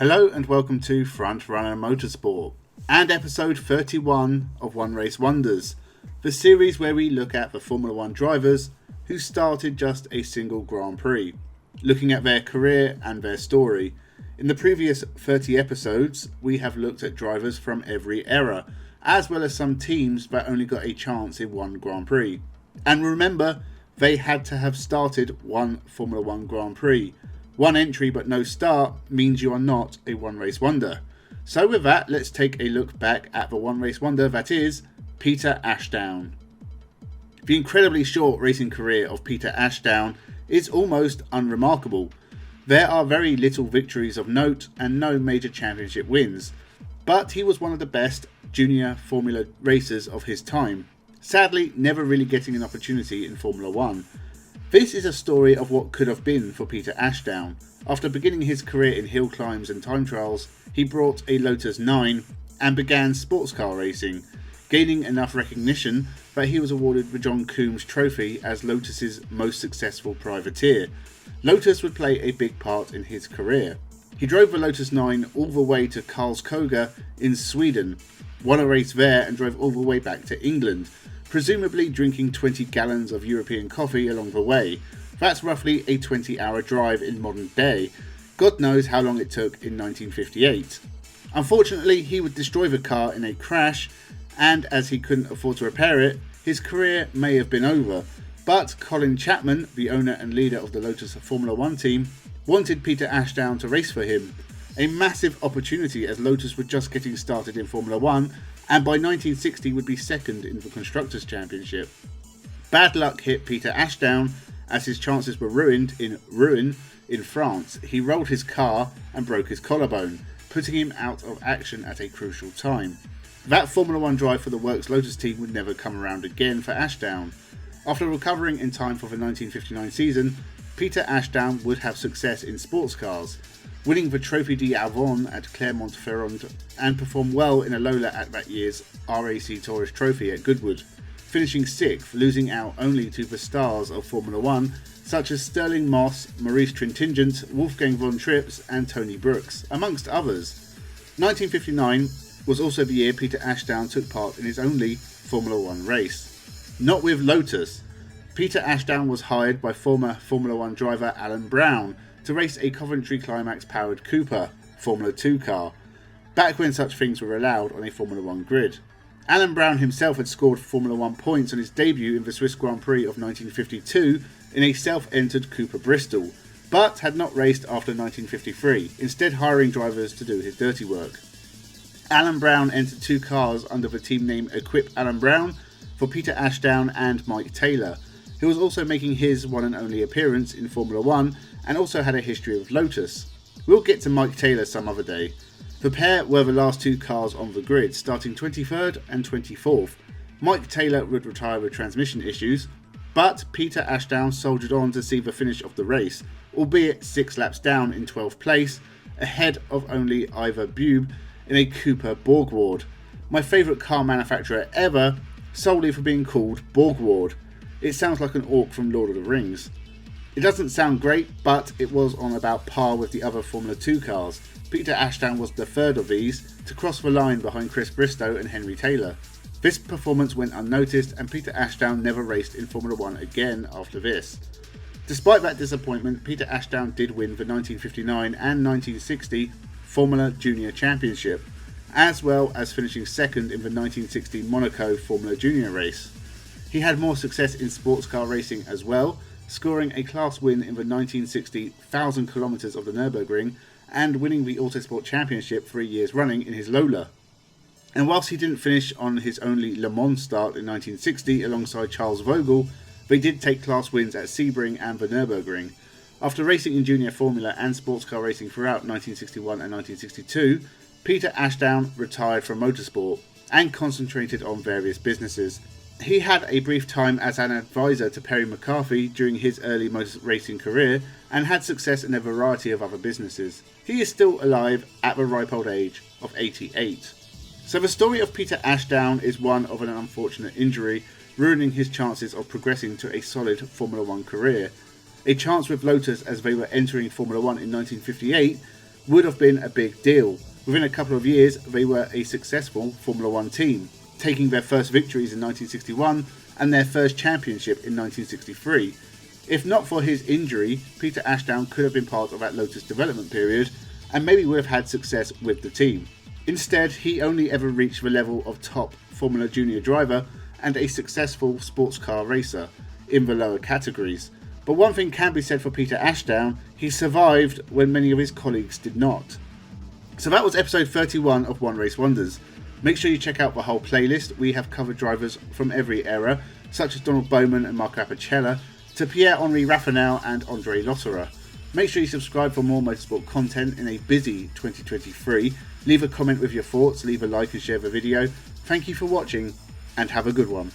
Hello and welcome to Frontrunner Motorsport and episode 31 of One Race Wonders, the series where we look at the Formula 1 drivers who started just a single Grand Prix, looking at their career and their story. In the previous 30 episodes, we have looked at drivers from every era, as well as some teams that only got a chance in one Grand Prix. And remember, they had to have started one Formula 1 Grand Prix. One entry but no start means you are not a one race wonder. So with that, let's take a look back at the one race wonder that is Peter Ashdown. The incredibly short racing career of Peter Ashdown is almost unremarkable. There are very little victories of note and no major championship wins, but he was one of the best junior Formula racers of his time, sadly never really getting an opportunity in Formula 1. This is a story of what could have been for Peter Ashdown. After beginning his career in hill climbs and time trials, he brought a Lotus 9 and began sports car racing, gaining enough recognition that he was awarded the John Coombs Trophy as Lotus's most successful privateer. Lotus would play a big part in his career. He drove the Lotus 9 all the way to Karlskoga in Sweden, won a race there and drove all the way back to England, presumably drinking 20 gallons of European coffee along the way. That's roughly a 20-hour drive in modern day. God knows how long it took in 1958. Unfortunately, he would destroy the car in a crash, and as he couldn't afford to repair it, his career may have been over. But Colin Chapman, the owner and leader of the Lotus Formula 1 team, wanted Peter Ashdown to race for him. A massive opportunity as Lotus were just getting started in Formula 1, and by 1960 would be second in the Constructors' Championship. Bad luck hit Peter Ashdown as his chances were ruined in Rouen in France. He rolled his car and broke his collarbone, putting him out of action at a crucial time. That Formula 1 drive for the Works Lotus team would never come around again for Ashdown. After recovering in time for the 1959 season, Peter Ashdown would have success in sports cars, winning the Trophy d'Avon at Clermont-Ferrand and perform well in a Lola at that year's RAC Tourist Trophy at Goodwood, finishing 6th, losing out only to the stars of Formula 1 such as Sterling Moss, Maurice Trintignant, Wolfgang von Trips and Tony Brooks, amongst others. 1959 was also the year Peter Ashdown took part in his only Formula 1 race. Not with Lotus. Peter Ashdown was hired by former Formula 1 driver Alan Brown to race a Coventry Climax powered Cooper Formula 2 car, back when such things were allowed on a Formula 1 grid. Alan Brown himself had scored Formula 1 points on his debut in the Swiss Grand Prix of 1952 in a self-entered Cooper Bristol, but had not raced after 1953, instead hiring drivers to do his dirty work. Alan Brown entered 2 cars under the team name Equip Alan Brown for Peter Ashdown and Mike Taylor, who was also making his one and only appearance in Formula 1 and also had a history with Lotus. We'll get to Mike Taylor some other day. The pair were the last 2 cars on the grid, starting 23rd and 24th. Mike Taylor would retire with transmission issues, but Peter Ashdown soldiered on to see the finish of the race, albeit 6 laps down in 12th place, ahead of only Ivor Bube in a Cooper Borgward. My favourite car manufacturer ever, solely for being called Borgward. It sounds like an orc from Lord of the Rings. It doesn't sound great, but it was on about par with the other Formula 2 cars. Peter Ashdown was the third of these to cross the line behind Chris Bristow and Henry Taylor. This performance went unnoticed and Peter Ashdown never raced in Formula 1 again after this. Despite that disappointment, Peter Ashdown did win the 1959 and 1960 Formula Junior Championship, as well as finishing second in the 1960 Monaco Formula Junior race. He had more success in sports car racing as well, scoring a class win in the 1960 1,000 kilometres of the Nürburgring and winning the Autosport Championship 3 years running in his Lola. And whilst he didn't finish on his only Le Mans start in 1960 alongside Charles Vogel, they did take class wins at Sebring and the Nürburgring. After racing in junior formula and sports car racing throughout 1961 and 1962, Peter Ashdown retired from motorsport and concentrated on various businesses. He had a brief time as an advisor to Perry McCarthy during his early motor racing career and had success in a variety of other businesses. He is still alive at the ripe old age of 88. So the story of Peter Ashdown is one of an unfortunate injury, ruining his chances of progressing to a solid Formula 1 career. A chance with Lotus as they were entering Formula 1 in 1958, would have been a big deal. Within a couple of years, they were a successful Formula 1 team, taking their first victories in 1961 and their first championship in 1963. If not for his injury, Peter Ashdown could have been part of that Lotus development period and maybe would have had success with the team. Instead, he only ever reached the level of top Formula Junior driver and a successful sports car racer in the lower categories. But one thing can be said for Peter Ashdown: he survived when many of his colleagues did not. So that was episode 31 of One Race Wonders. Make sure you check out the whole playlist. We have covered drivers from every era, such as Donald Bowman and Marco Apicella, to Pierre-Henri Raphael and Andre Lotterer. Make sure you subscribe for more motorsport content in a busy 2023. Leave a comment with your thoughts, leave a like and share the video. Thank you for watching, and have a good one.